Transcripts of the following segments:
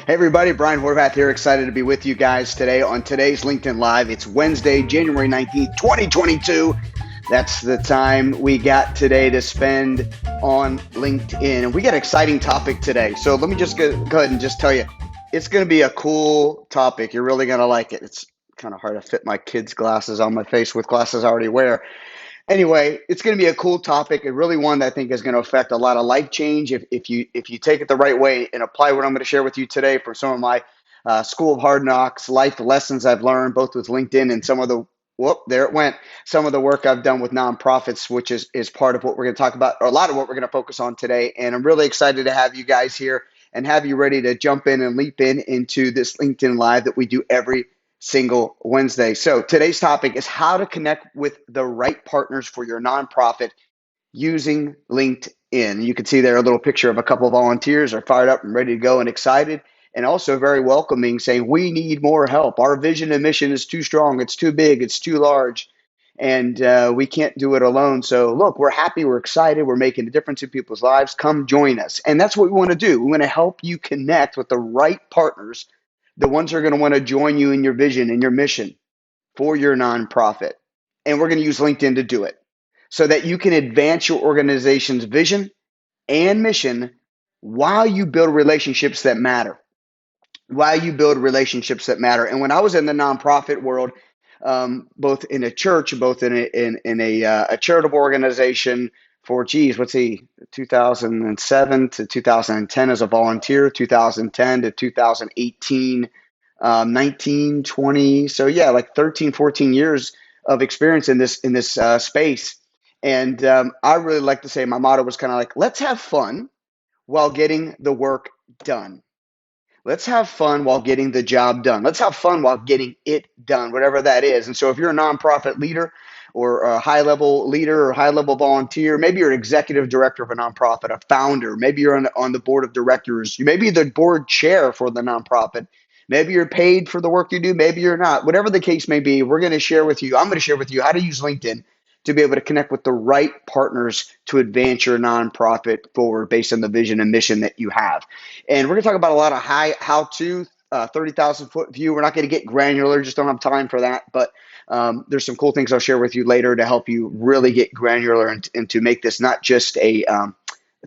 Hey everybody, Brian Horvath here, excited to be with you guys today on today's LinkedIn Live. It's Wednesday, January 19th, 2022. That's the time we got today to spend on LinkedIn. And we got an exciting topic today. So let me just go ahead and just tell you, it's going to be a cool topic. You're really going to like it. It's kind of hard to fit my kids' glasses on my face with glasses I already wear. Anyway, it's going to be a cool topic and really one that I think is going to affect a lot of life change if you take it the right way and apply what I'm going to share with you today from some of my School of Hard Knocks life lessons I've learned both with LinkedIn and some of the there it went, some of the work I've done with nonprofits, which is part of what we're going to talk about, or a lot of what we're going to focus on today. And I'm really excited to have you guys here and have you ready to jump in and leap in into this LinkedIn Live that we do every single Wednesday. So today's topic is how to connect with the right partners for your nonprofit using LinkedIn. You can see there a little picture of a couple of volunteers are fired up and ready to go and excited, and also very welcoming, saying we need more help. Our vision and mission is too strong, it's too big, it's too large, and we can't do it alone. So look, we're happy, we're excited, we're making a difference in people's lives. Come join us. And that's what we want to do. We want to help you connect with the right partners, the ones who are going to want to join you in your vision and your mission for your nonprofit. And we're going to use LinkedIn to do it so that you can advance your organization's vision and mission while you build relationships that matter. While you build relationships that matter. And when I was in the nonprofit world, both in a church, both in a charitable organization for, 2007 to 2010 as a volunteer, 2010 to 2018, 19, 20. So yeah, like 13, 14 years of experience in this space. And I really like to say my motto was kind of like, let's have fun while getting the work done. Let's have fun while getting the job done. Let's have fun while getting it done, whatever that is. And so if you're a nonprofit leader or a high-level leader or high-level volunteer, maybe you're an executive director of a nonprofit, a founder, maybe you're on the board of directors, you may be the board chair for the nonprofit, maybe you're paid for the work you do, maybe you're not. Whatever the case may be, we're going to share with you, I'm going to share with you how to use LinkedIn to be able to connect with the right partners to advance your nonprofit forward based on the vision and mission that you have. And we're going to talk about a lot of how-to, 30,000 foot view. We're not going to get granular, just don't have time for that. But there's some cool things I'll share with you later to help you really get granular and to make this not just a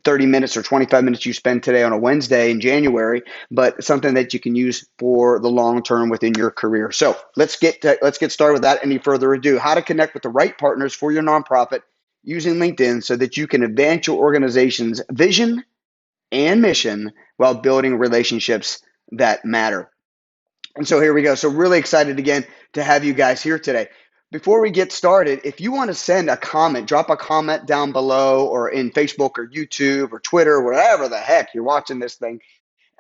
30 minutes or 25 minutes you spend today on a Wednesday in January, but something that you can use for the long term within your career. So let's get started without any further ado. How to connect with the right partners for your nonprofit using LinkedIn so that you can advance your organization's vision and mission while building relationships that matter. And so here we go. So really excited again to have you guys here today. Before we get started, if you want to send a comment, drop a comment down below or in Facebook or YouTube or Twitter, wherever the heck you're watching this thing,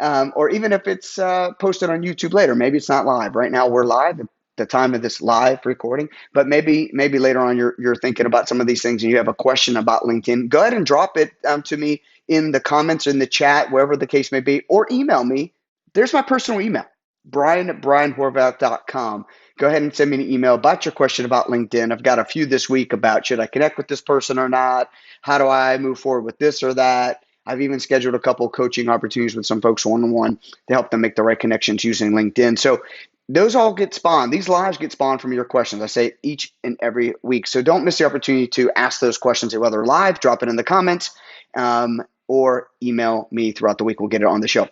or even if it's posted on YouTube later. Maybe it's not live. Right now we're live at the time of this live recording, but maybe later on you're thinking about some of these things and you have a question about LinkedIn. Go ahead and drop it to me in the comments, in the chat, wherever the case may be, or email me. There's my personal email, brian@brianhorvath.com. Go ahead and send me an email about your question about LinkedIn. I've got a few this week about should I connect with this person or not? How do I move forward with this or that? I've even scheduled a couple of coaching opportunities with some folks one-on-one to help them make the right connections using LinkedIn. So those all get spawned. These lives get spawned from your questions. I say it each and every week. So don't miss the opportunity to ask those questions, whether live, drop it in the comments, or email me throughout the week. We'll get it on the show.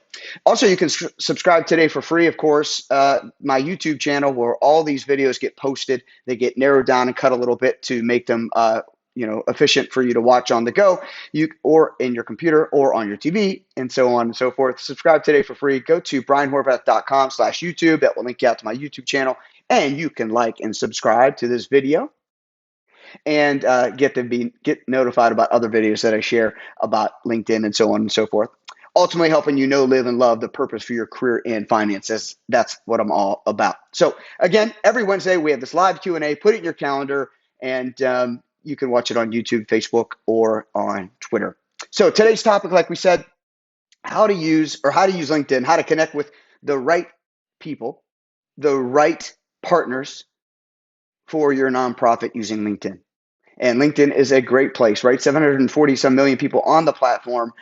Also, you can subscribe today for free, of course, my YouTube channel where all these videos get posted. They get narrowed down and cut a little bit to make them efficient for you to watch on the go, or in your computer or on your TV, and so on and so forth. Subscribe today for free. Go to brianhorvath.com/YouTube. That will link you out to my YouTube channel, and you can like and subscribe to this video and get notified about other videos that I share about LinkedIn and so on and so forth. Ultimately helping you know, live, and love the purpose for your career and finances. That's what I'm all about. So again, every Wednesday we have this live Q&A. Put it in your calendar, and you can watch it on YouTube, Facebook, or on Twitter. So today's topic, like we said, how to use LinkedIn, how to connect with the right people, the right partners for your nonprofit using LinkedIn. And LinkedIn is a great place, right? 740 some million people on the platform.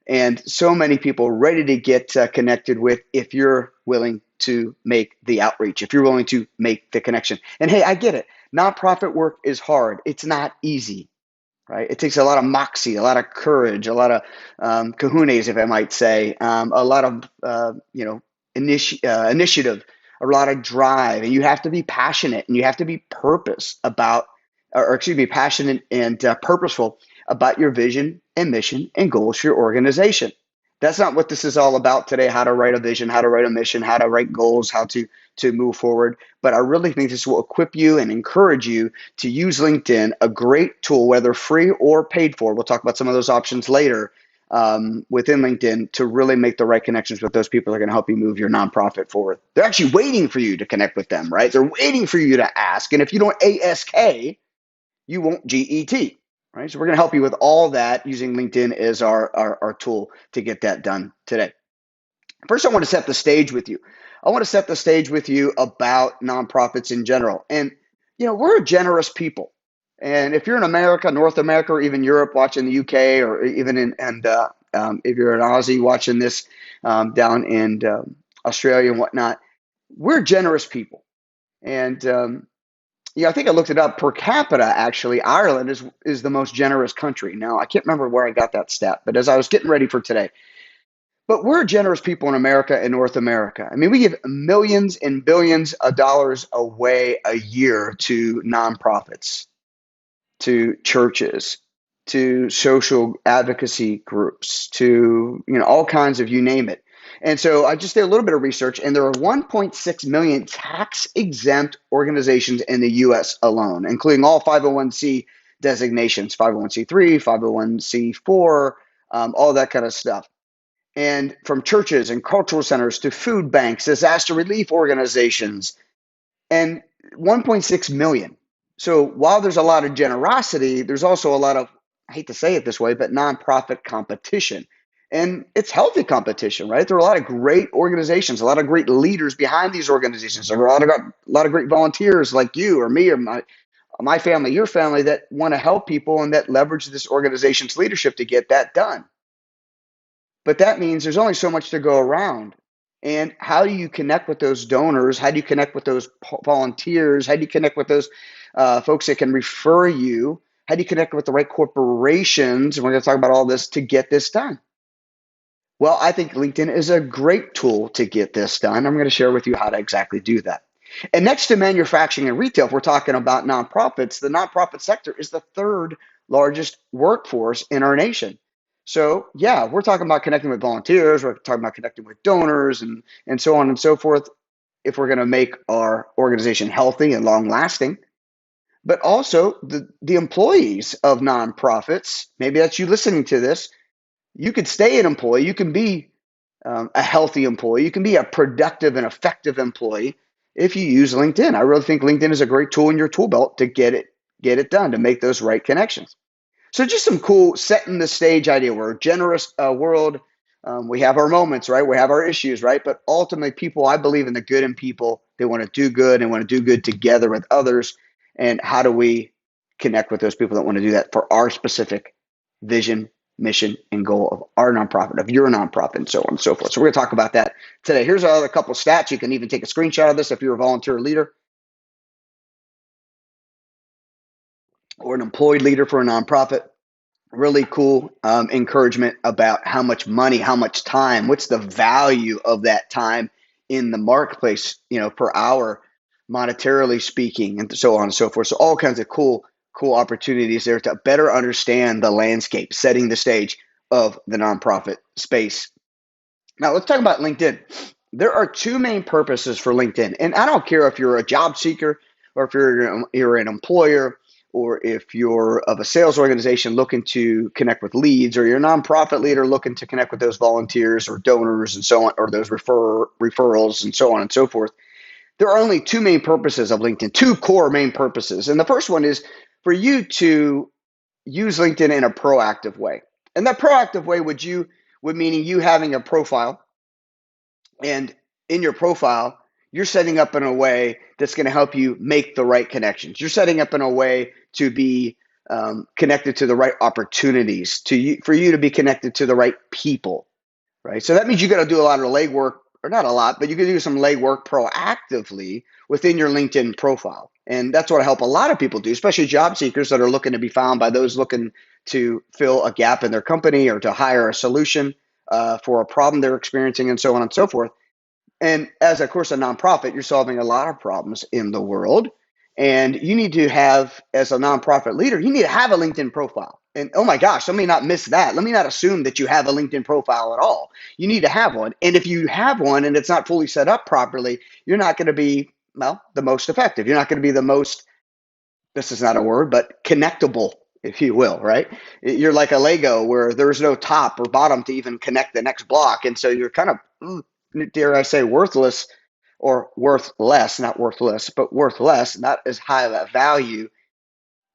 and so many people ready to get connected with if you're willing to make the outreach, if you're willing to make the connection. And hey, I get it. Nonprofit work is hard. It's not easy, right? It takes a lot of moxie, a lot of courage, a lot of kahunas, if I might say, a lot of initiative, a lot of drive, and you have to be passionate and you have to be passionate and purposeful about your vision and mission and goals for your organization. That's not what this is all about today, how to write a vision, how to write a mission, how to write goals, how to move forward. But I really think this will equip you and encourage you to use LinkedIn, a great tool, whether free or paid for. We'll talk about some of those options later within LinkedIn to really make the right connections with those people that are going to help you move your nonprofit forward. They're actually waiting for you to connect with them, right? They're waiting for you to ask. And if you don't ask, you won't get, right? So we're going to help you with all that using LinkedIn as our tool to get that done today. First, I want to set the stage with you. I want to set the stage with you about nonprofits in general. And, we're a generous people. And if you're in America, North America, or even Europe watching the UK, or even if you're an Aussie watching this down in Australia and whatnot, we're generous people. And, I think I looked it up. Per capita, actually, Ireland is the most generous country. Now, I can't remember where I got that stat, but as I was getting ready for today, but we're generous people in America and North America. I mean, we give millions and billions of dollars away a year to nonprofits, to churches, to social advocacy groups, to all kinds of, you name it. And so I just did a little bit of research, and there are 1.6 million tax-exempt organizations in the U.S. alone, including all 501c designations, 501c3, 501c4, all that kind of stuff. And from churches and cultural centers to food banks, disaster relief organizations, and 1.6 million. So while there's a lot of generosity, there's also a lot of, I hate to say it this way, but nonprofit competition. And it's healthy competition, right? There are a lot of great organizations, a lot of great leaders behind these organizations. There are a lot of great volunteers like you or me or my family, your family, that want to help people and that leverage this organization's leadership to get that done. But that means there's only so much to go around. And how do you connect with those donors? How do you connect with those volunteers? How do you connect with those folks that can refer you? How do you connect with the right corporations? And we're going to talk about all this to get this done. Well, I think LinkedIn is a great tool to get this done. I'm going to share with you how to exactly do that. And next to manufacturing and retail, if we're talking about nonprofits, the nonprofit sector is the third largest workforce in our nation. So yeah, we're talking about connecting with volunteers, we're talking about connecting with donors and so on and so forth, if we're going to make our organization healthy and long lasting. But also the employees of nonprofits, maybe that's you listening to this, you could stay an employee, you can be a healthy employee, you can be a productive and effective employee if you use LinkedIn. I really think LinkedIn is a great tool in your tool belt to get it done, to make those right connections. So just some cool setting the stage idea. We're a generous world. We have our moments, right? We have our issues, right? But ultimately, I believe in the good in people. They want to do good and want to do good together with others. And how do we connect with those people that want to do that for our specific vision, mission, and goal of our nonprofit, of your nonprofit, and so on and so forth. So we're going to talk about that today. Here's another couple of stats. You can even take a screenshot of this if you're a volunteer leader or an employed leader for a nonprofit. Really cool encouragement about how much money, how much time, what's the value of that time in the marketplace, per hour, monetarily speaking, and so on and so forth. So all kinds of cool opportunities there to better understand the landscape, setting the stage of the nonprofit space. Now let's talk about LinkedIn. There are two main purposes for LinkedIn, and I don't care if you're a job seeker or if you're an employer, or if you're of a sales organization looking to connect with leads, or you're a nonprofit leader looking to connect with those volunteers or donors and so on, or those referrals and so on and so forth. There are only two main purposes of LinkedIn, two core main purposes. And the first one is for you to use LinkedIn in a proactive way. And that proactive way would meaning you having a profile, and in your profile, you're setting up in a way that's going to help you make the right connections. You're setting up in a way to be connected to the right opportunities, for you to be connected to the right people, right? So that means you got to do a lot of legwork, or not a lot, but you can do some legwork proactively within your LinkedIn profile. And that's what I help a lot of people do, especially job seekers that are looking to be found by those looking to fill a gap in their company or to hire a solution for a problem they're experiencing, and so on and so forth. And as, of course, a nonprofit, you're solving a lot of problems in the world. And you need to have, as a nonprofit leader, you need to have a LinkedIn profile. And oh my gosh, let me not miss that. Let me not assume that you have a LinkedIn profile at all. You need to have one. And if you have one and it's not fully set up properly, you're not going to be, well, the most effective. You're not going to be the most, this is not a word, but connectable, if you will, right? You're like a Lego where there's no top or bottom to even connect the next block. And so you're kind of, dare I say, worthless, or worth less, not worthless, but worth less, not as high of a value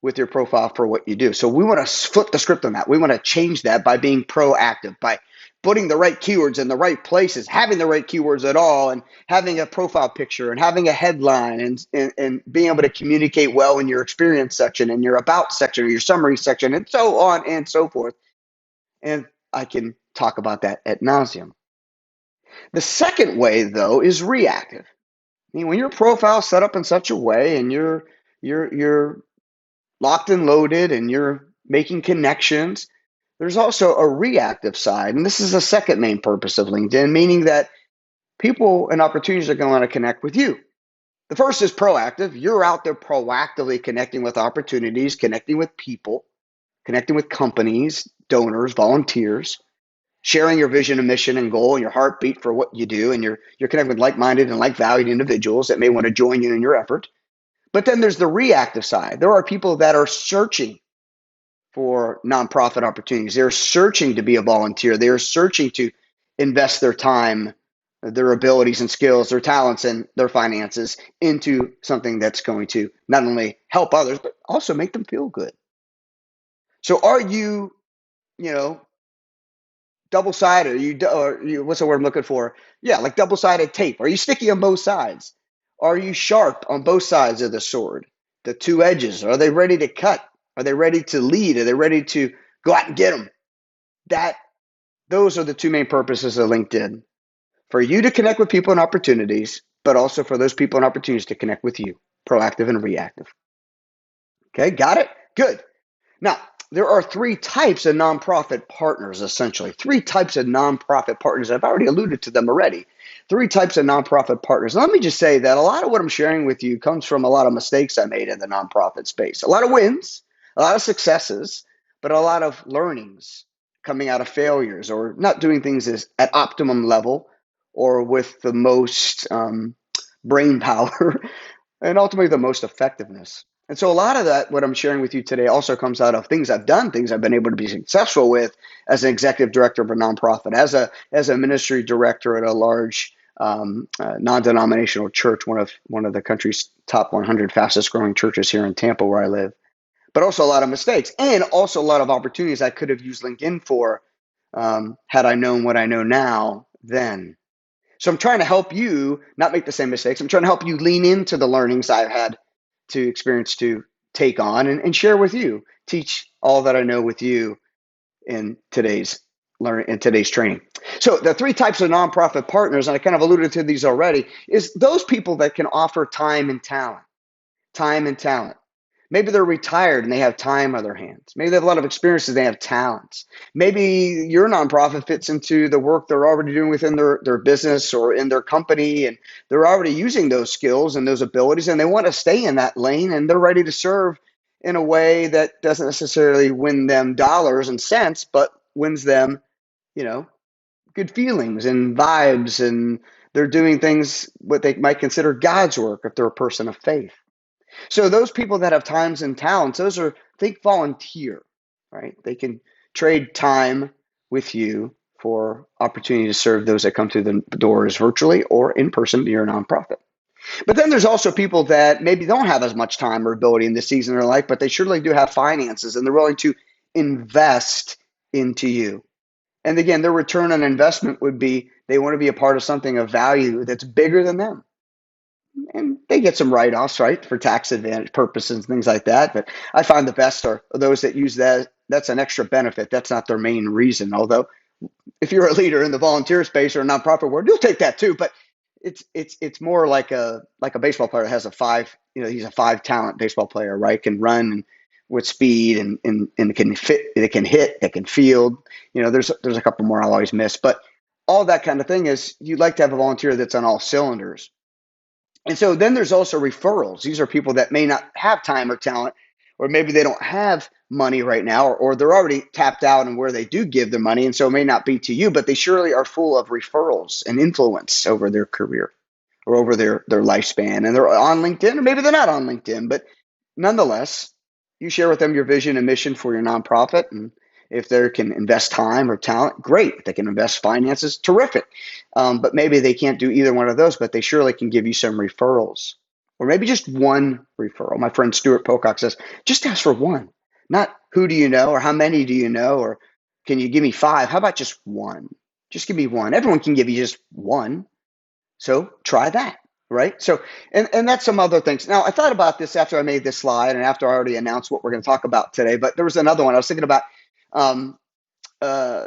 with your profile for what you do. So we want to flip the script on that. We want to change that by being proactive, by putting the right keywords in the right places, having the right keywords at all, and having a profile picture and having a headline, and being able to communicate well in your experience section and your about section or your summary section, and so on and so forth. And I can talk about that ad nauseum. The second way, though, is reactive. I mean, when your profile is set up in such a way and you're locked and loaded and you're making connections, there's also a reactive side. And this is the second main purpose of LinkedIn, meaning that people and opportunities are going to want to connect with you. The first is proactive. You're out there proactively connecting with opportunities, connecting with people, connecting with companies, donors, volunteers, sharing your vision and mission and goal and your heartbeat for what you do. And you're connecting with like-minded and like-valued individuals that may want to join you in your effort. But then there's the reactive side. There are people that are searching for nonprofit opportunities. They're searching to be a volunteer. They're searching to invest their time, their abilities and skills, their talents and their finances into something that's going to not only help others, but also make them feel good. So are you, you know, double-sided? What's the word I'm looking for? Yeah, like double-sided tape. Are you sticky on both sides? Are you sharp on both sides of the sword? The two edges, are they ready to cut? Are they ready to lead? Are they ready to go out and get them? Those are the two main purposes of LinkedIn. For you to connect with people and opportunities, but also for those people and opportunities to connect with you, proactive and reactive. Okay, got it? Good. Now, there are three types of nonprofit partners, essentially. Three types of nonprofit partners. I've already alluded to them already. Three types of nonprofit partners. Let me just say that a lot of what I'm sharing with you comes from a lot of mistakes I made in the nonprofit space. A lot of wins, a lot of successes, but a lot of learnings coming out of failures or not doing things at optimum level or with the most brain power and ultimately the most effectiveness. And so a lot of that, what I'm sharing with you today, also comes out of things I've done, things I've been able to be successful with as an executive director of a nonprofit, as a ministry director at a large non-denominational church, one of the country's top 100 fastest growing churches here in Tampa, where I live. But also a lot of mistakes and also a lot of opportunities I could have used LinkedIn for had I known what I know now then. So I'm trying to help you not make the same mistakes. I'm trying to help you lean into the learnings I've had to experience, to take on and share with you, teach all that I know with you in today's training. So the three types of nonprofit partners, and I kind of alluded to these already, is those people that can offer time and talent. Maybe they're retired and they have time on their hands. Maybe they have a lot of experiences, they have talents. Maybe your nonprofit fits into the work they're already doing within their business or in their company, and they're already using those skills and those abilities, and they want to stay in that lane, and they're ready to serve in a way that doesn't necessarily win them dollars and cents, but wins them, good feelings and vibes, and they're doing things what they might consider God's work if they're a person of faith. So those people that have times and talents, think volunteer, right? They can trade time with you for opportunity to serve those that come through the doors virtually or in person to your nonprofit. But then there's also people that maybe don't have as much time or ability in this season of their life, but they surely do have finances and they're willing to invest into you. And again, their return on investment would be they want to be a part of something of value that's bigger than them. and they get some write-offs, right, for tax advantage purposes and things like that. But I find the best are those that use that. That's an extra benefit. That's not their main reason. Although if you're a leader in the volunteer space or a nonprofit world, you'll take that too. But it's more like a baseball player that has a five. He's a five talent baseball player, right? Can run and with speed and can fit. They can hit. They can field. There's a couple more I'll always miss, but all that kind of thing is you'd like to have a volunteer that's on all cylinders. And so then there's also referrals. These are people that may not have time or talent, or maybe they don't have money right now, or they're already tapped out in where they do give their money. And so it may not be to you, but they surely are full of referrals and influence over their career or over their lifespan. And they're on LinkedIn, or maybe they're not on LinkedIn, but nonetheless, you share with them your vision and mission for your nonprofit. And if they can invest time or talent, great. If they can invest finances, terrific. But maybe they can't do either one of those, but they surely can give you some referrals, or maybe just one referral. My friend Stuart Pocock says, just ask for one, not who do you know or how many do you know, or can you give me five? How about just one? Just give me one. Everyone can give you just one. So try that, right? So, and that's some other things. Now, I thought about this after I made this slide and after I already announced what we're going to talk about today, but there was another one I was thinking about. Um, uh,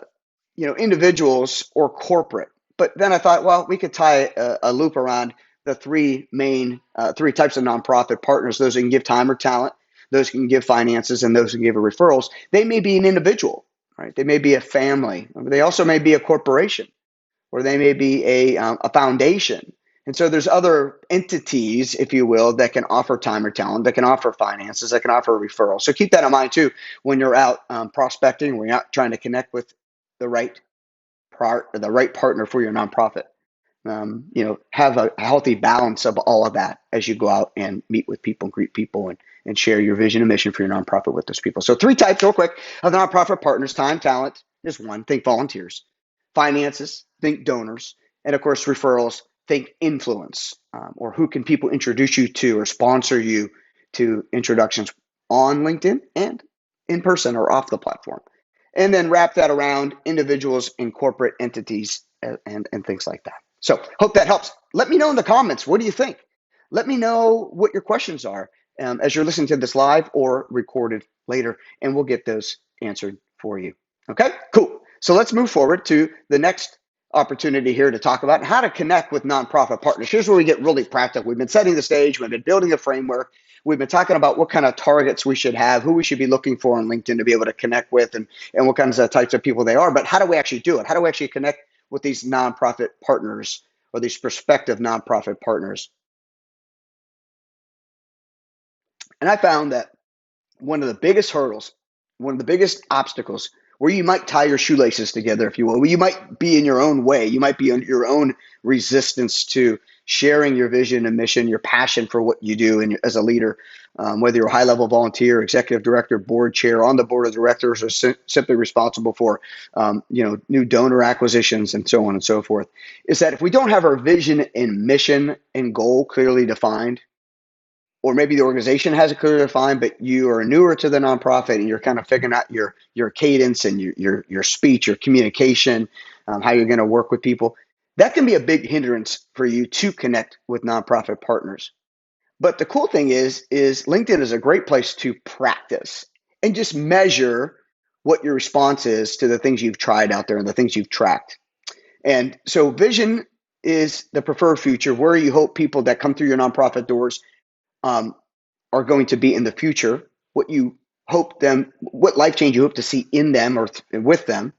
individuals or corporate. But then I thought, well, we could tie a loop around the three types of nonprofit partners: those who can give time or talent, those who can give finances, and those who can give referrals. They may be an individual, right? They may be a family. They also may be a corporation, or they may be a foundation. And so there's other entities, if you will, that can offer time or talent, that can offer finances, that can offer referrals. So keep that in mind too when you're out prospecting, when you're out trying to connect with the right the right partner for your nonprofit. Have a healthy balance of all of that as you go out and meet with people and greet people and share your vision and mission for your nonprofit with those people. So three types, real quick, of nonprofit partners: time, talent is one. Think volunteers. Finances, think donors. And of course, referrals, think influence, or who can people introduce you to or sponsor you to introductions on LinkedIn and in person or off the platform. And then wrap that around individuals and corporate entities and things like that. So hope that helps. Let me know in the comments, what do you think? Let me know what your questions are as you're listening to this live or recorded later, and we'll get those answered for you. Okay, cool. So let's move forward to the next opportunity here to talk about how to connect with nonprofit partners. Here's where we get really practical. We've been setting the stage. We've been building a framework. We've been talking about what kind of targets we should have, who we should be looking for on LinkedIn to be able to connect with, and what kinds of types of people they are. But how do we actually do it? How do we actually connect with these nonprofit partners or these prospective nonprofit partners? And I found that one of the biggest hurdles, one of the biggest obstacles, where you might tie your shoelaces together, if you will, where you might be in your own way, you might be in your own resistance to sharing your vision and mission, your passion for what you do, and as a leader, whether you're a high-level volunteer, executive director, board chair, on the board of directors, or simply responsible for, new donor acquisitions and so on and so forth, is that if we don't have our vision and mission and goal clearly defined, or maybe the organization has it clearly defined, but you are newer to the nonprofit and you're kind of figuring out your cadence and your speech, your communication, how you're going to work with people. That can be a big hindrance for you to connect with nonprofit partners. But the cool thing is LinkedIn is a great place to practice and just measure what your response is to the things you've tried out there and the things you've tracked. And so vision is the preferred future, where you hope people that come through your nonprofit doors are going to be in the future, what you hope them, what life change you hope to see in them or with them.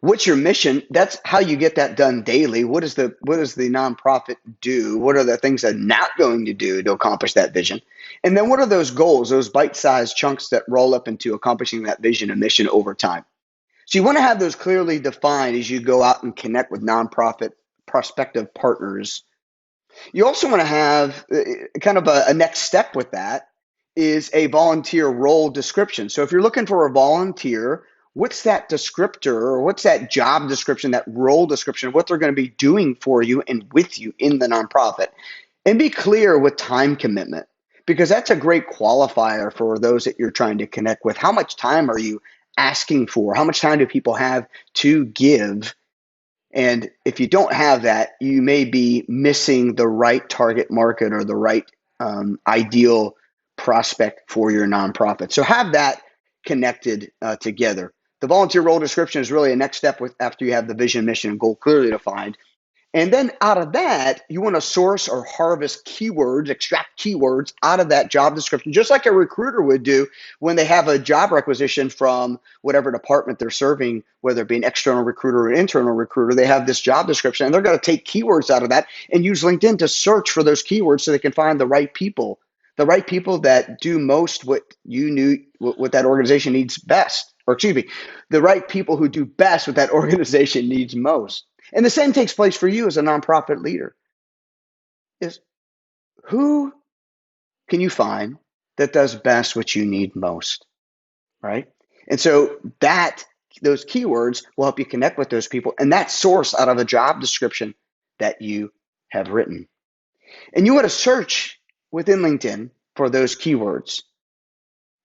What's your mission? That's how you get that done daily. What does the nonprofit do? What are the things they're not going to do to accomplish that vision? And then what are those goals, those bite-sized chunks that roll up into accomplishing that vision and mission over time? So you want to have those clearly defined as you go out and connect with nonprofit prospective partners. You also want to have kind of a next step with that is a volunteer role description. So if you're looking for a volunteer, what's that descriptor, or what's that job description, that role description, what they're going to be doing for you and with you in the nonprofit? And be clear with time commitment, because that's a great qualifier for those that you're trying to connect with. How much time are you asking for? How much time do people have to give And if you don't have that, you may be missing the right target market or the right ideal prospect for your nonprofit. So have that connected together. The volunteer role description is really a next step after you have the vision, mission, and goal clearly defined. And then out of that, you want to source or harvest keywords, extract keywords out of that job description, just like a recruiter would do when they have a job requisition from whatever department they're serving, whether it be an external recruiter or an internal recruiter. They have this job description, and they're going to take keywords out of that and use LinkedIn to search for those keywords so they can find the right people that do most what that organization needs best, or excuse me, the right people who do best what that organization needs most. And the same takes place for you as a nonprofit leader. Is who can you find that does best what you need most, right? And so those keywords will help you connect with those people, and that's sourced out of a job description that you have written. And you want to search within LinkedIn for those keywords.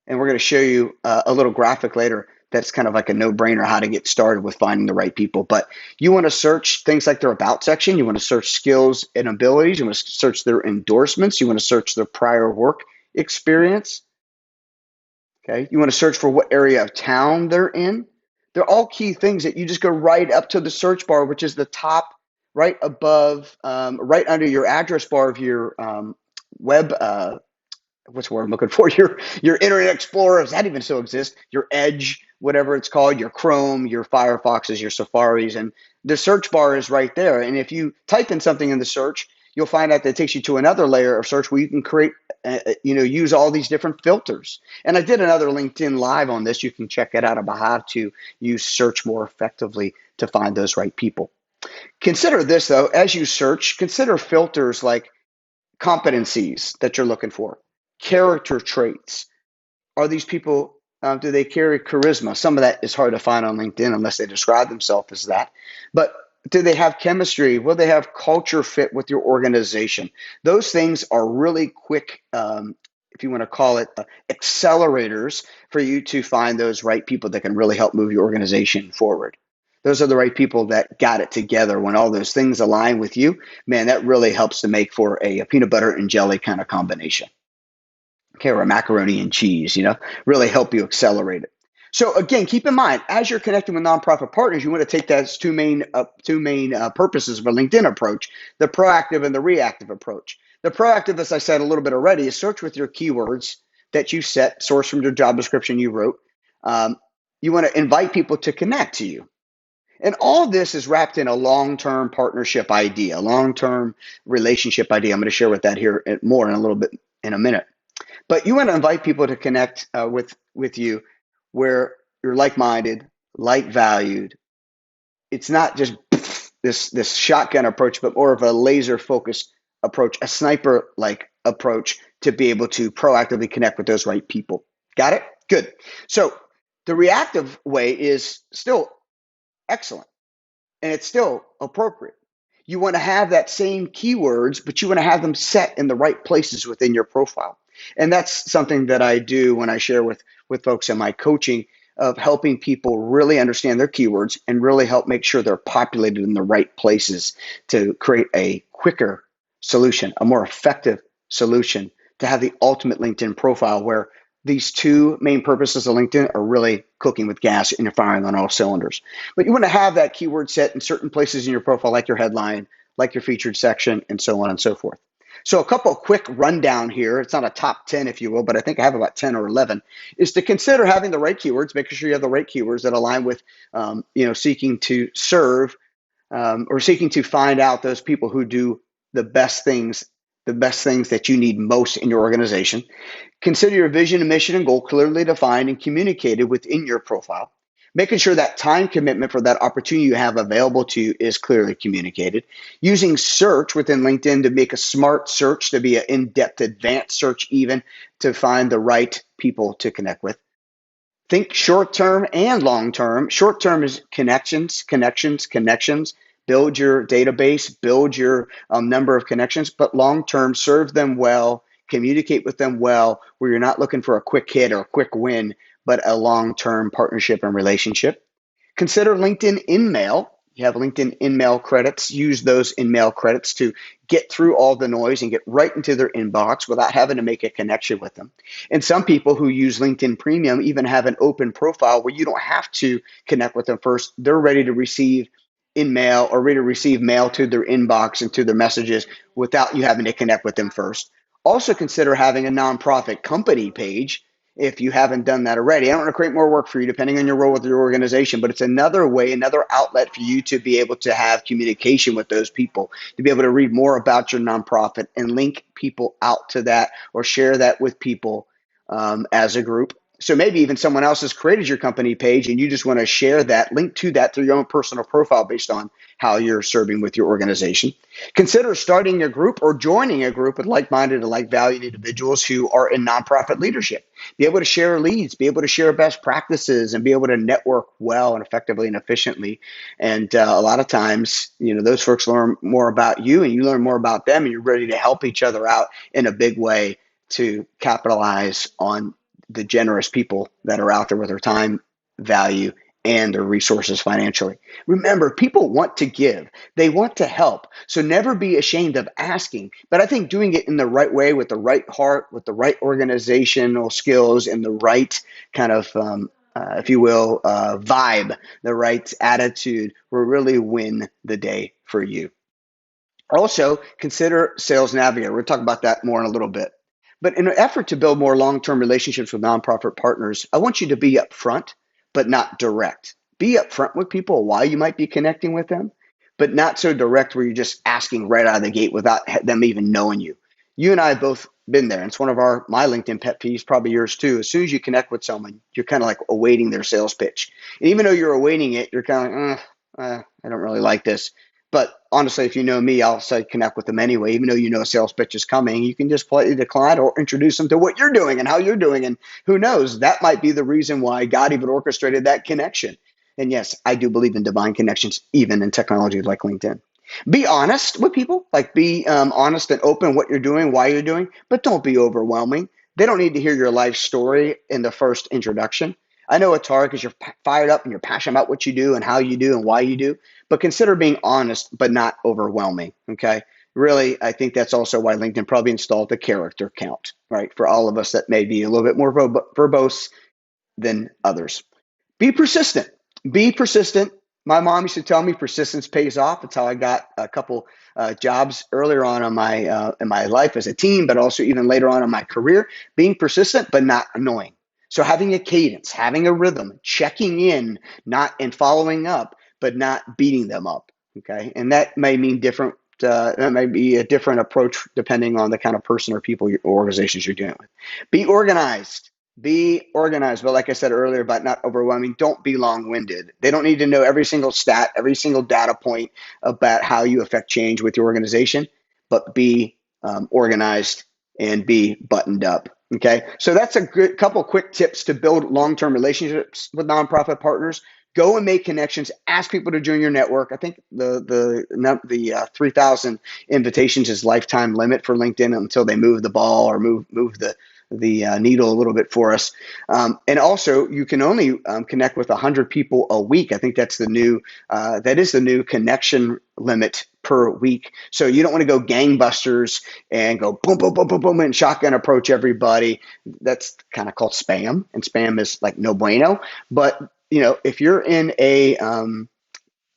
And we're going to show you a little graphic later that's kind of like a no-brainer how to get started with finding the right people. But you want to search things like their about section. You want to search skills and abilities. You want to search their endorsements. You want to search their prior work experience. Okay. You want to search for what area of town they're in. They're all key things that you just go right up to the search bar, which is the top right above, right under your address bar of your web what's the word I'm looking for? Your Internet Explorer, does that even still exist? Your Edge, whatever it's called, your Chrome, your Firefoxes, your Safaris, and the search bar is right there. And if you type in something in the search, you'll find out that it takes you to another layer of search where you can create, use all these different filters. And I did another LinkedIn Live on this. You can check it out about how to use search more effectively to find those right people. Consider this, though, as you search, consider filters like competencies that you're looking for, character traits. Are these people, do they carry charisma? Some of that is hard to find on LinkedIn unless they describe themselves as that. But do they have chemistry? Will they have culture fit with your organization? Those things are really quick, if you want to call it, accelerators for you to find those right people that can really help move your organization forward. Those are the right people that got it together. When all those things align with you, man, that really helps to make for a peanut butter and jelly kind of combination. Okay, or a macaroni and cheese, really help you accelerate it. So again, keep in mind, as you're connecting with nonprofit partners, you want to take that as two main purposes of a LinkedIn approach, the proactive and the reactive approach. The proactive, as I said a little bit already, is search with your keywords that you set, source from your job description you wrote. You want to invite people to connect to you. And all this is wrapped in a long-term partnership idea, a long-term relationship idea. I'm going to share with that here more in a little bit in a minute. But you want to invite people to connect with you where you're like-minded, like-valued. It's not just this shotgun approach, but more of a laser-focused approach, a sniper-like approach to be able to proactively connect with those right people. Got it? Good. So the reactive way is still excellent, and it's still appropriate. You want to have that same keywords, but you want to have them set in the right places within your profile. And that's something that I do when I share with folks in my coaching of helping people really understand their keywords and really help make sure they're populated in the right places to create a quicker solution, a more effective solution to have the ultimate LinkedIn profile where these two main purposes of LinkedIn are really cooking with gas and you're firing on all cylinders. But you want to have that keyword set in certain places in your profile, like your headline, like your featured section, and so on and so forth. So a couple of quick rundown here. It's not a top 10, if you will, but I think I have about 10 or 11, is to consider having the right keywords, making sure you have the right keywords that align with, seeking to serve or seeking to find out those people who do the best things that you need most in your organization. Consider your vision and mission and goal clearly defined and communicated within your profile. Making sure that time commitment for that opportunity you have available to you is clearly communicated. Using search within LinkedIn to make a smart search, to be an in-depth advanced search even, to find the right people to connect with. Think short-term and long-term. Short-term is connections. Build your database, build your number of connections, but long-term, serve them well, communicate with them well, where you're not looking for a quick hit or a quick win, but a long-term partnership and relationship. Consider LinkedIn InMail. You have LinkedIn in-mail credits. Use those in-mail credits to get through all the noise and get right into their inbox without having to make a connection with them. And some people who use LinkedIn Premium even have an open profile where you don't have to connect with them first. They're ready to receive in mail or ready to receive mail to their inbox and to their messages without you having to connect with them first. Also consider having a nonprofit company page if you haven't done that already. I don't want to create more work for you depending on your role with your organization, but it's another way, another outlet for you to be able to have communication with those people, to be able to read more about your nonprofit and link people out to that or share that with people as a group. So maybe even someone else has created your company page and you just want to share that, link to that through your own personal profile based on how you're serving with your organization. Consider starting a group or joining a group with like-minded and like-valued individuals who are in nonprofit leadership. Be able to share leads, be able to share best practices, and be able to network well and effectively and efficiently. And a lot of times, those folks learn more about you and you learn more about them and you're ready to help each other out in a big way to capitalize on the generous people that are out there with their time, value, and their resources financially. Remember, people want to give. They want to help. So never be ashamed of asking. But I think doing it in the right way, with the right heart, with the right organizational skills, and the right kind of, if you will, vibe, the right attitude will really win the day for you. Also, consider Sales Navigator. We'll talk about that more in a little bit. But in an effort to build more long-term relationships with nonprofit partners, I want you to be upfront, but not direct. Be upfront with people why you might be connecting with them, but not so direct where you're just asking right out of the gate without them even knowing you. You and I have both been there. It's one of my LinkedIn pet peeves, probably yours too. As soon as you connect with someone, you're kind of like awaiting their sales pitch. And even though you're awaiting it, you're kind of like, I don't really like this. But honestly, if you know me, I'll say connect with them anyway. Even though you know a sales pitch is coming, you can just politely decline or introduce them to what you're doing and how you're doing. And who knows, that might be the reason why God even orchestrated that connection. And yes, I do believe in divine connections, even in technology like LinkedIn. Be honest with people, like be honest and open what you're doing, why you're doing, but don't be overwhelming. They don't need to hear your life story in the first introduction. I know it's hard because you're fired up and you're passionate about what you do and how you do and why you do, but consider being honest, but not overwhelming. Okay. Really, I think that's also why LinkedIn probably installed the character count, right? For all of us that may be a little bit more verbose than others. Be persistent. Be persistent. My mom used to tell me persistence pays off. It's how I got a couple jobs earlier on in my life as a teen, but also even later on in my career. Being persistent, but not annoying. So having a cadence, having a rhythm, checking in, not and following up, but not beating them up. Okay, and that may mean different. That may be a different approach depending on the kind of person or people or organizations you're dealing with. Be organized. Be organized. But like I said earlier about not overwhelming, don't be long-winded. They don't need to know every single stat, every single data point about how you affect change with your organization, but be organized and be buttoned up. Okay. So that's a good couple quick tips to build long-term relationships with nonprofit partners. Go and make connections. Ask people to join your network. I think the 3,000 invitations is lifetime limit for LinkedIn until they move the ball or move the needle a little bit for us. And also, you can only connect with 100 people a week. I think that's that is the new connection limit per week. So you don't want to go gangbusters and go boom, boom, boom, boom, boom, and shotgun approach everybody. That's kind of called spam, and spam is like no bueno. But if you're in a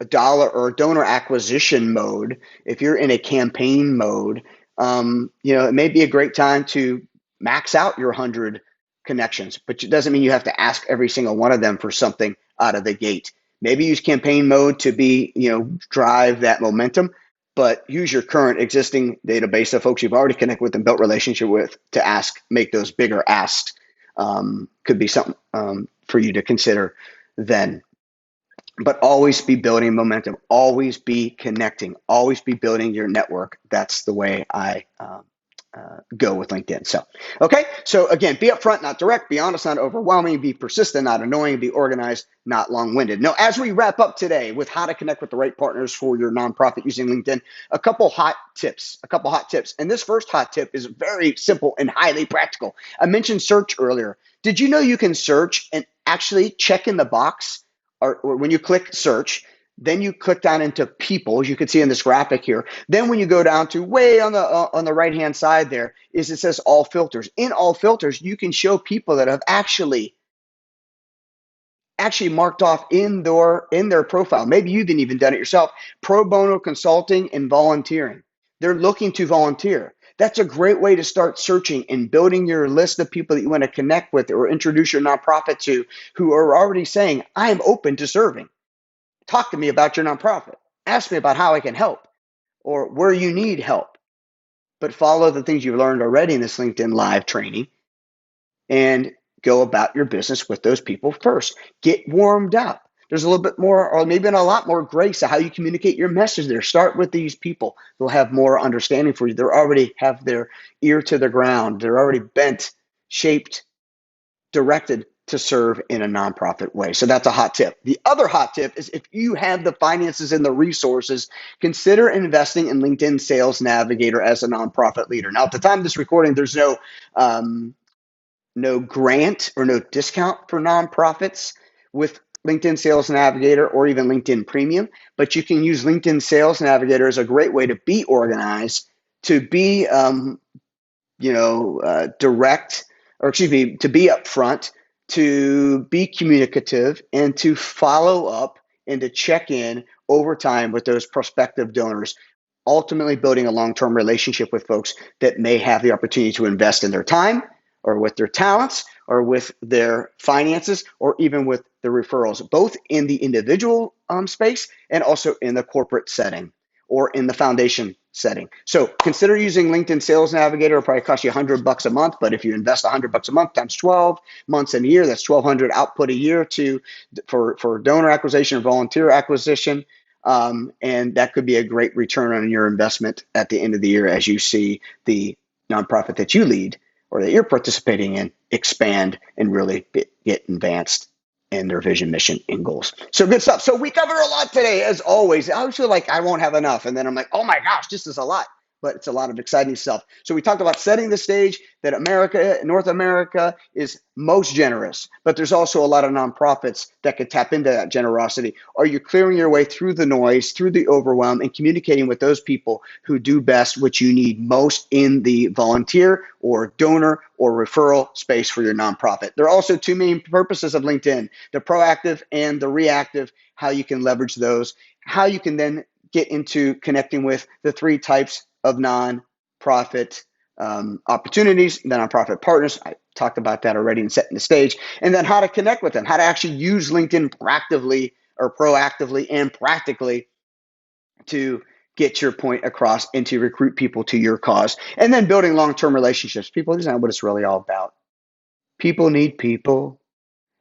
dollar or donor acquisition mode, if you're in a campaign mode, it may be a great time to max out your 100 connections, but it doesn't mean you have to ask every single one of them for something out of the gate. Maybe use campaign mode to drive that momentum, but use your current existing database of folks you've already connected with and built relationship with to make those bigger asks. Could be something for you to consider then. But always be building momentum, always be connecting, always be building your network. That's the way I go with LinkedIn. So again, be upfront, not direct, be honest, not overwhelming, be persistent, not annoying, be organized, not long-winded. Now, as we wrap up today with how to connect with the right partners for your nonprofit using LinkedIn, a couple hot tips. And this first hot tip is very simple and highly practical. I mentioned search earlier. Did you know you can search and actually check in the box or when you click search, Then you click down into people, as you can see in this graphic here. Then when you go down to way on the right-hand side there, is it says all filters. In all filters, you can show people that have actually marked off in their profile. Maybe you've even done it yourself. Pro bono consulting and volunteering. They're looking to volunteer. That's a great way to start searching and building your list of people that you want to connect with or introduce your nonprofit to, who are already saying, I am open to serving. Talk to me about your nonprofit. Ask me about how I can help or where you need help. But follow the things you've learned already in this LinkedIn Live training and go about your business with those people first. Get warmed up. There's a little bit more, or maybe a lot more grace to how you communicate your message there. Start with these people. They'll have more understanding for you. They already have their ear to the ground. They're already bent, shaped, directed to serve in a nonprofit way. So that's a hot tip. The other hot tip is, if you have the finances and the resources, consider investing in LinkedIn Sales Navigator as a nonprofit leader. Now, at the time of this recording, there's no grant or no discount for nonprofits with LinkedIn Sales Navigator or even LinkedIn Premium, but you can use LinkedIn Sales Navigator as a great way to be organized, to be direct, or excuse me, to be upfront, to be communicative, and to follow up and to check in over time with those prospective donors, ultimately building a long-term relationship with folks that may have the opportunity to invest in their time or with their talents or with their finances or even with the referrals, both in the individual space and also in the corporate setting or in the foundation setting. So consider using LinkedIn Sales Navigator. It'll probably cost you $100 a month, but if you invest $100 a month times 12 months in a year, that's 1,200 output a year for donor acquisition or volunteer acquisition. And that could be a great return on your investment at the end of the year as you see the nonprofit that you lead or that you're participating in expand and really get advanced in their vision, mission, and goals. So good stuff. So we covered a lot today, as always. I always feel like I won't have enough. And then I'm like, oh my gosh, this is a lot. But it's a lot of exciting stuff. So we talked about setting the stage that North America is most generous, but there's also a lot of nonprofits that could tap into that generosity. Are you clearing your way through the noise, through the overwhelm, and communicating with those people who do best what you need most in the volunteer or donor or referral space for your nonprofit? There are also two main purposes of LinkedIn: the proactive and the reactive, how you can leverage those, how you can then get into connecting with the three types of nonprofit opportunities, the nonprofit partners. I talked about that already in setting the stage. And then how to connect with them, how to actually use LinkedIn proactively and practically to get your point across and to recruit people to your cause. And then building long-term relationships. People, this is not what it's really all about. People need people.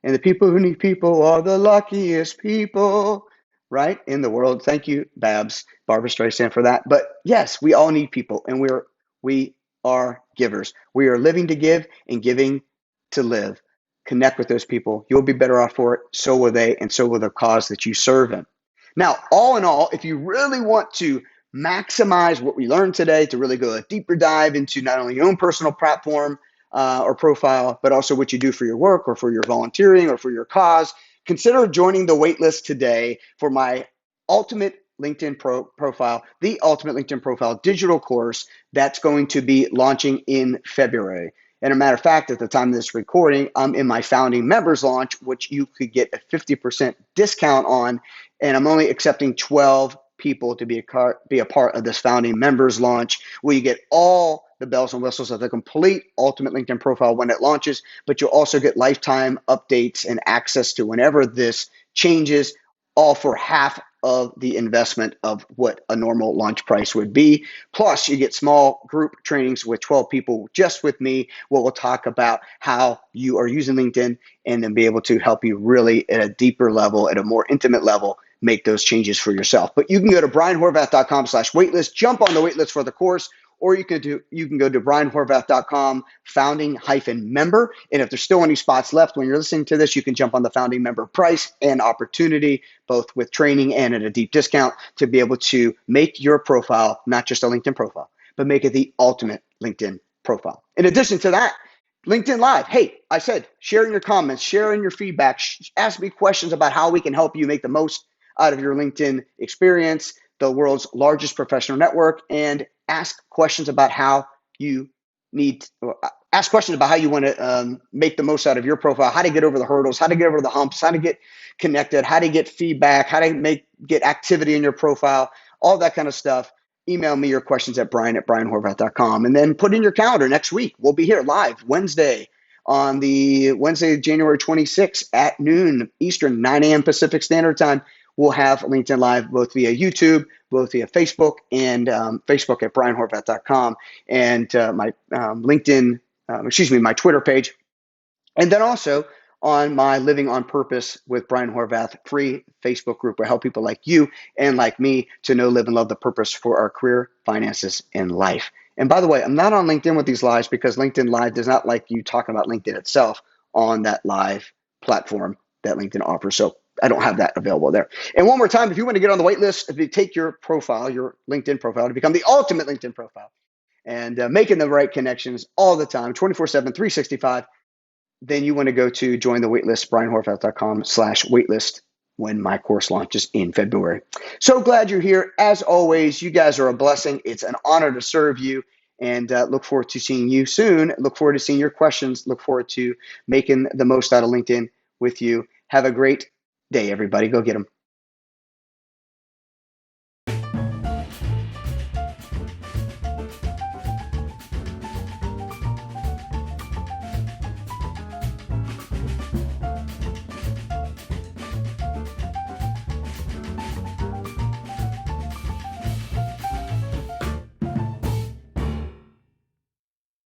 And the people who need people are the luckiest people, right, in the world. Thank you, Barbara Streisand, for that. But yes, we all need people, and we are givers. We are living to give and giving to live. Connect with those people. You'll be better off for it. So will they, and so will the cause that you serve in. Now, all in all, if you really want to maximize what we learned today, to really go a deeper dive into not only your own personal platform, or profile, but also what you do for your work or for your volunteering or for your cause, consider joining the waitlist today for my Ultimate LinkedIn Profile, the Ultimate LinkedIn Profile digital course that's going to be launching in February. And a matter of fact, at the time of this recording, I'm in my founding members launch, which you could get a 50% discount on, and I'm only accepting 12 people to be a part of this founding members launch, where you get all the bells and whistles of the complete Ultimate LinkedIn Profile when it launches, but you'll also get lifetime updates and access to whenever this changes, all for half of the investment of what a normal launch price would be. Plus, you get small group trainings with 12 people just with me, where we'll talk about how you are using LinkedIn and then be able to help you really at a deeper level, at a more intimate level, make those changes for yourself. But you can go to brianhorvath.com/waitlist, jump on the waitlist for the course, or you can go to brianhorvath.com founding-member. And if there's still any spots left when you're listening to this, you can jump on the founding member price and opportunity, both with training and at a deep discount, to be able to make your profile not just a LinkedIn profile, but make it the ultimate LinkedIn profile. In addition to that, LinkedIn Live. Hey, I said, sharing your comments, sharing your feedback, ask me questions about how we can help you make the most out of your LinkedIn experience, the world's largest professional network, and ask questions about how you need ask questions about how you want to make the most out of your profile, how to get over the hurdles, how to get over the humps, how to get connected, how to get feedback, how to get activity in your profile, all that kind of stuff. Email me your questions at brian@brianhorvath.com, and then put in your calendar next week. We'll be here live Wednesday, on the Wednesday, January 26th at noon Eastern, 9 a.m. Pacific Standard Time. We'll have LinkedIn Live both via YouTube, both via Facebook, and Facebook at brianhorvath.com, and my LinkedIn, my Twitter page. And then also on my Living on Purpose with Brian Horvath free Facebook group, where I help people like you and like me to know, live, and love the purpose for our career, finances, and life. And by the way, I'm not on LinkedIn with these lives because LinkedIn Live does not like you talking about LinkedIn itself on that live platform that LinkedIn offers. So I don't have that available there. And one more time, if you want to get on the wait list, if you take your profile, your LinkedIn profile, to become the ultimate LinkedIn profile and making the right connections all the time, 24/7, 365, then you want to go to join the waitlist, brianhorvath.com/waitlist, when my course launches in February. So glad you're here. As always, you guys are a blessing. It's an honor to serve you, and look forward to seeing you soon. Look forward to seeing your questions. Look forward to making the most out of LinkedIn with you. Have a great day, everybody. Go get them.